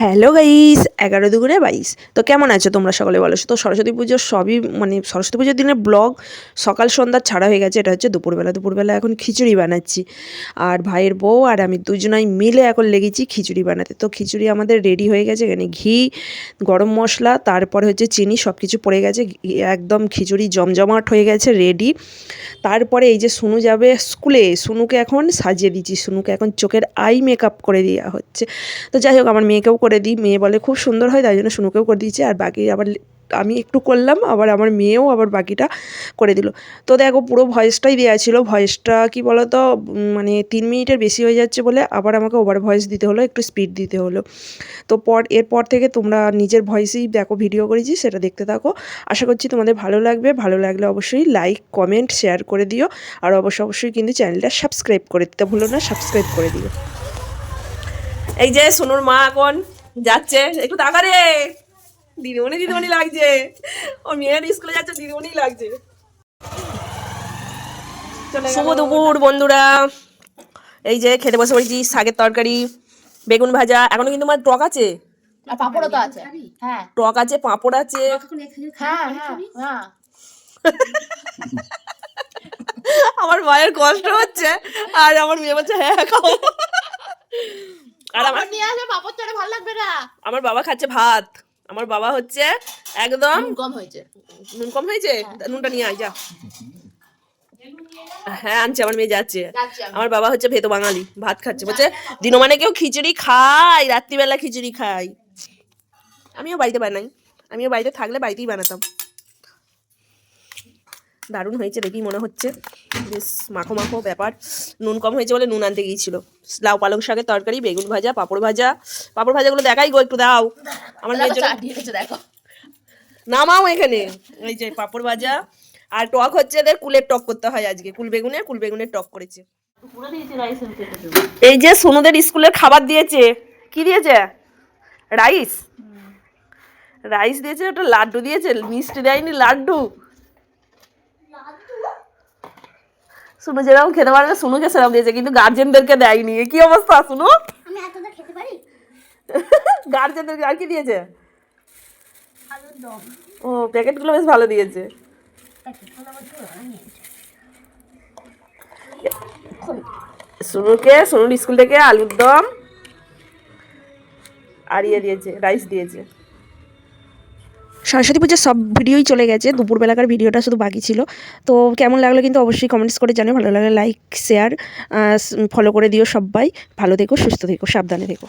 Hello guys, 11 × 2 = 22। তো কেমন আছো তোমরা সকলে বলো? তো সরস্বতী পুজোর সবই সরস্বতী পুজোর দিনের ব্লগ সকাল সন্ধ্যা ছাড়া হয়ে গেছে। এটা হচ্ছে দুপুরবেলা এখন খিচুড়ি বানাচ্ছি। আর ভাইয়ের বউ আর আমি দুজনাই মিলে এখন লেগেছি খিচুড়ি বানাতে। তো খিচুড়ি আমাদের রেডি হয়ে গেছে। এখানে ঘি, গরম মশলা, তারপরে হচ্ছে চিনি, সব কিছু পড়ে গেছে। একদম খিচুড়ি জমজমাট হয়ে গেছে রেডি। তারপরে এই যে সুনু যাবে স্কুলে, সুনুকে এখন সাজিয়ে দিচ্ছি। সুনুকে এখন চোখের আই মেকআপ করে দেওয়া হচ্ছে। তো যাই হোক, আমার মেয়েকেও করে দিই, মেয়ে বলে খুব সুন্দর হয়, তাই জন্য সুনুকেও করে দিয়েছে। আর বাকি আবার আমি একটু করলাম, আবার আমার মেয়েও আবার বাকিটা করে দিল। তো দেখো, পুরো ভয়েসটাই দেওয়া ছিল। ভয়েসটা কি বলো তো, 3 মিনিটের বেশি হয়ে যাচ্ছে বলে আবার আমাকে ওভার ভয়েস দিতে হলো, একটু স্পিড দিতে হলো। তো এরপর থেকে তোমরা নিজের ভয়েসেই দেখো, ভিডিও করেছি সেটা দেখতে থাকো। আশা করছি তোমাদের ভালো লাগবে। ভালো লাগলে অবশ্যই লাইক, কমেন্ট, শেয়ার করে দিও। আর অবশ্যই কিন্তু চ্যানেলটা সাবস্ক্রাইব করে দিতে ভুলো না, সাবস্ক্রাইব করে দিও। এই যে সোনুর মা এখন যাচ্ছে, একটু তাকা রে, দিদিমণি লাগছে। ও মেয়ের স্কুলে যাচ্ছে, দিদিমণি লাগছে। শুভ দুপুর বন্ধুরা। এই যে খেতে বসে পড়েছি, শাকের তরকারি, বেগুন ভাজা। এখনো কিন্তু আমার টক আছে, পাপড়ও তো আছে। হ্যাঁ, টক আছে, পাঁপড় আছে। হ্যাঁ, হ্যাঁ। আমার মায়ের কষ্ট হচ্ছে, আর আমার মেয়ে বলছে হ্যাঁ খাও। আর আমার নিয়ে আসলে পাপড় ছাড়া ভালো লাগবে না। আমার বাবা খাচ্ছে ভাত। আমার বাবা হচ্ছে একদম কম হয়েছে। নুন কম হয়েছে, নুনটা নিয়ে আয় যা। হ্যাঁ আনছে, আমার মেয়ে যাচ্ছে। আমার বাবা হচ্ছে ভেতো বাঙালি, ভাত খাচ্ছে, বলছে দিনমানে কেউ খিচুড়ি খায়, রাত্রিবেলা খিচুড়ি খাই। আমিও বাড়িতে বানাই, আমিও বাড়িতে থাকলে বাড়িতেই বানাতাম। দারুণ হয়েছে দেখি মনে হচ্ছে, বেশ মাখো মাখো ব্যাপার। নুন কম হয়েছে বলে নুন আনতে গিয়েছিল। লাউ পালং শাকের তরকারি, বেগুন ভাজা, পাঁপড় ভাজা। পাঁপড় ভাজাগুলো দেখাই গো, একটু দাও আমার মেয়ের জন্য। দেখো, নামাও এখানে। এই যে পাঁপড় ভাজা, আর টক হচ্ছে এদের কুলের টক করতে হয় আজকে, কুল বেগুনের টক করেছে। এই যে সোনুদের স্কুলের খাবার দিয়েছে। কি দিয়েছে? রাইস। রাইস দিয়েছে, ওটা লাড্ডু দিয়েছে, মিষ্টি দেয়নি, লাড্ডু। শুনু যেরকম খেতে পারবে, শুনুকে সেরকম দিয়েছে, কিন্তু গার্জেনদেরকে দেয়নি। কি অবস্থা শুনু? আমি এতটা খেতে পারি। গার্জেনদেরকে আর কি দিয়েছে? আলুর দম। ও, প্যাকেটগুলো বেশ ভালো দিয়েছে। সুনুর স্কুল থেকে আলুর দম আর ইয়ে দিয়েছে, রাইস দিয়েছে। সরস্বতী পুজোর সব ভিডিওই চলে গেছে, দুপুরবেলাকার ভিডিওটা শুধু বাকি ছিল। তো কেমন লাগলো কিন্তু অবশ্যই কমেন্টস করে জানিও। ভালো লাগলে লাইক, শেয়ার, ফলো করে দিও সবাই। ভালো থেকো, সুস্থ থেকো, সাবধানে থেকো।